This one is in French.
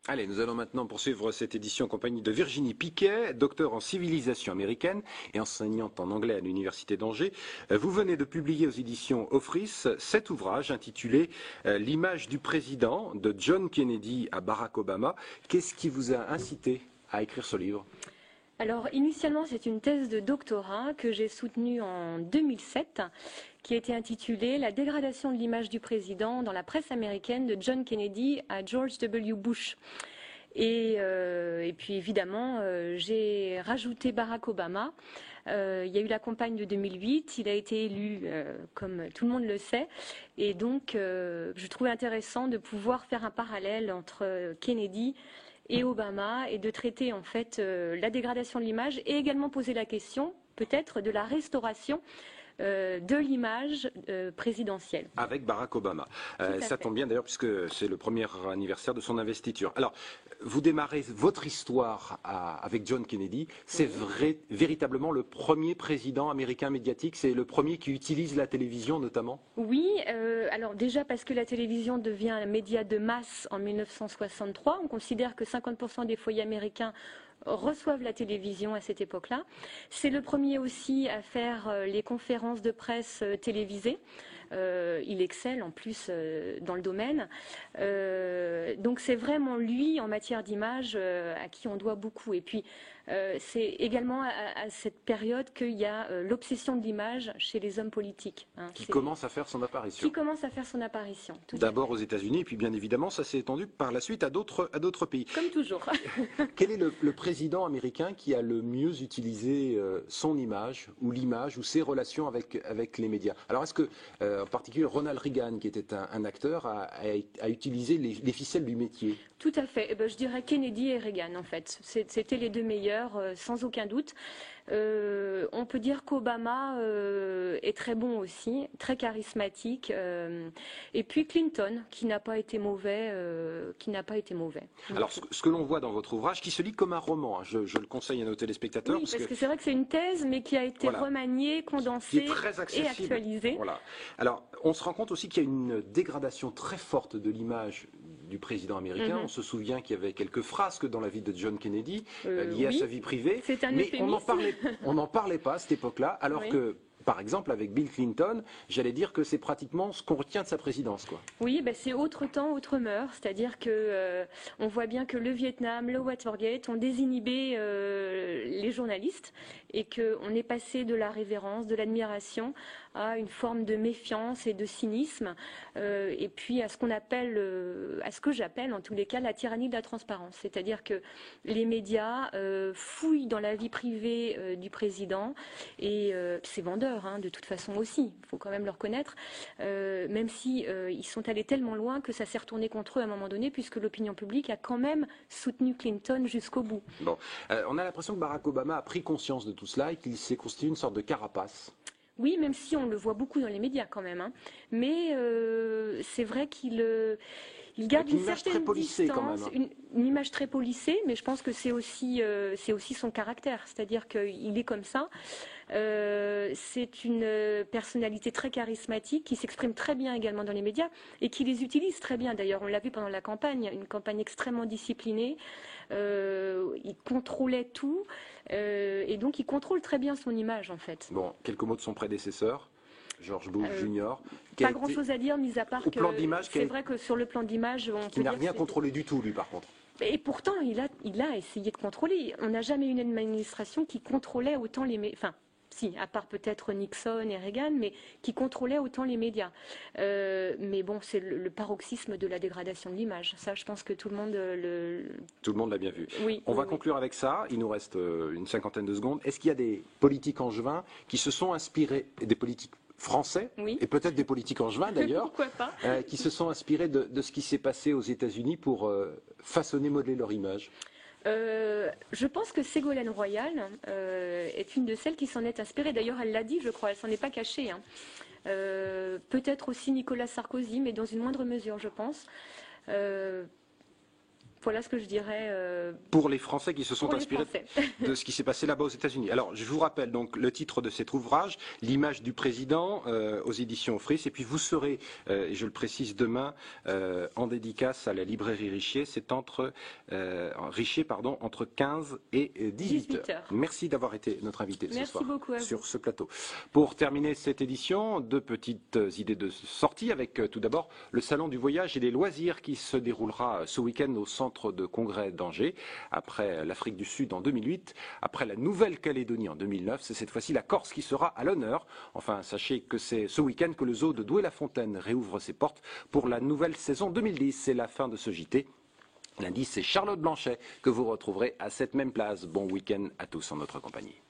Allez, nous allons maintenant poursuivre cette édition en compagnie de Virginie Piquet, docteur en civilisation américaine et enseignante en anglais à l'Université d'Angers. Vous venez de publier aux éditions Offris cet ouvrage intitulé L'image du président de John Kennedy à Barack Obama. Qu'est-ce qui vous a incité à écrire ce livre? Alors, initialement, c'est une thèse de doctorat que j'ai soutenue en 2007, qui a été intitulée La dégradation de l'image du président dans la presse américaine de John Kennedy à George W. Bush. Et puis évidemment, j'ai rajouté Barack Obama. Il y a eu la campagne de 2008, il a été élu, comme tout le monde le sait, et donc je trouvais intéressant de pouvoir faire un parallèle entre Kennedy et Obama et de traiter en fait la dégradation de l'image et également poser la question peut-être de la restauration de l'image présidentielle. Avec Barack Obama. Ça tombe bien d'ailleurs puisque c'est le premier anniversaire de son investiture. Alors, vous démarrez votre histoire avec John Kennedy. C'est véritablement le premier président américain médiatique. C'est le premier qui utilise la télévision notamment. Oui, alors déjà parce que la télévision devient un média de masse en 1963. On considère que 50% des foyers américains reçoivent la télévision à cette époque-là. C'est le premier aussi à faire les conférences de presse télévisées. Il excelle en plus dans le domaine. Donc c'est vraiment lui, en matière d'image, à qui on doit beaucoup. Et puis c'est également à cette période qu'il y a l'obsession de l'image chez les hommes politiques. Qui commence à faire son apparition. Qui commence à faire son apparition. D'abord aux États-Unis, et puis bien évidemment, ça s'est étendu par la suite à d'autres pays. Comme toujours. Quel est le président américain qui a le mieux utilisé son image, ou l'image, ou ses relations avec les médias? Alors est-ce que, en particulier, Ronald Reagan, qui était un acteur, a utilisé les ficelles du métier? Tout à fait. Je dirais Kennedy et Reagan, en fait. C'était les deux meilleurs, sans aucun doute. On peut dire qu'Obama est très bon aussi, très charismatique. Et puis Clinton, qui n'a pas été mauvais. Alors, ce que l'on voit dans votre ouvrage, qui se lit comme un roman, hein, je le conseille à nos téléspectateurs. Oui, parce que c'est vrai que c'est une thèse, mais qui a été remaniée, condensée et actualisée. Voilà. Alors, on se rend compte aussi qu'il y a une dégradation très forte de l'image du président américain. On se souvient qu'il y avait quelques frasques dans la vie de John Kennedy liées à sa vie privée, mais on n'en parlait pas à cette époque-là, alors que, par exemple, avec Bill Clinton, j'allais dire que c'est pratiquement ce qu'on retient de sa présidence, quoi. Oui, c'est autre temps, autre mœurs. C'est-à-dire que on voit bien que le Vietnam, le Watergate ont désinhibé les journalistes et qu'on est passé de la révérence, de l'admiration à une forme de méfiance et de cynisme, et puis à ce qu'on appelle, à ce que j'appelle en tous les cas la tyrannie de la transparence. C'est-à-dire que les médias fouillent dans la vie privée du président et c'est vendeur, hein, de toute façon aussi. Il faut quand même le reconnaître, même si ils sont allés tellement loin que ça s'est retourné contre eux à un moment donné, puisque l'opinion publique a quand même soutenu Clinton jusqu'au bout. Bon, on a l'impression que Barack Obama a pris conscience de tout cela et qu'il s'est constitué une sorte de carapace. Oui, même si on le voit beaucoup dans les médias quand même, hein. Mais c'est vrai qu'il garde une certaine distance, une image très polissée, mais je pense que c'est aussi son caractère, c'est-à-dire qu'il est comme ça. C'est une personnalité très charismatique qui s'exprime très bien également dans les médias et qui les utilise très bien. D'ailleurs, on l'a vu pendant la campagne, une campagne extrêmement disciplinée. Il contrôlait tout et donc il contrôle très bien son image en fait. Bon, quelques mots de son prédécesseur, George Bush Jr. Pas grand-chose à dire, mis à part que c'est vrai que sur le plan d'image, on peut dire qu'il n'a rien contrôlé du tout, lui, par contre. Et pourtant, il a essayé de contrôler. On n'a jamais eu une administration qui contrôlait autant les médias. Enfin, si, à part peut-être Nixon et Reagan, mais qui contrôlait autant les médias. Mais bon, c'est le paroxysme de la dégradation de l'image. Ça, je pense que tout le monde Tout le monde l'a bien vu. Oui, On va conclure avec ça. Il nous reste une cinquantaine de secondes. Est-ce qu'il y a des politiques angevins qui se sont inspirés, des politiques français, et peut-être des politiques angevins d'ailleurs, qui se sont inspirés de ce qui s'est passé aux États-Unis pour façonner, modeler leur image? Je pense que Ségolène Royal est une de celles qui s'en est inspirée. D'ailleurs, elle l'a dit, je crois, elle s'en est pas cachée, hein. Peut-être aussi Nicolas Sarkozy, mais dans une moindre mesure, je pense. Voilà ce que je dirais pour les Français qui se sont pour les inspirés Français. de ce qui s'est passé là-bas aux États-Unis. Alors, je vous rappelle donc le titre de cet ouvrage, L'image du président, aux éditions Ofrice. Et puis vous serez, et je le précise demain, en dédicace à la librairie Richier. C'est entre 15 et 18 heures. Merci d'avoir été notre invité ce soir sur ce plateau. Pour terminer cette édition, deux petites idées de sortie avec tout d'abord le Salon du voyage et des loisirs qui se déroulera ce week-end au centre de congrès d'Angers, après l'Afrique du Sud en 2008, après la Nouvelle-Calédonie en 2009, c'est cette fois-ci la Corse qui sera à l'honneur. Enfin, sachez que c'est ce week-end que le zoo de Douai-la-Fontaine réouvre ses portes pour la nouvelle saison 2010. C'est la fin de ce JT. Lundi, c'est Charlotte Blanchet que vous retrouverez à cette même place. Bon week-end à tous en notre compagnie.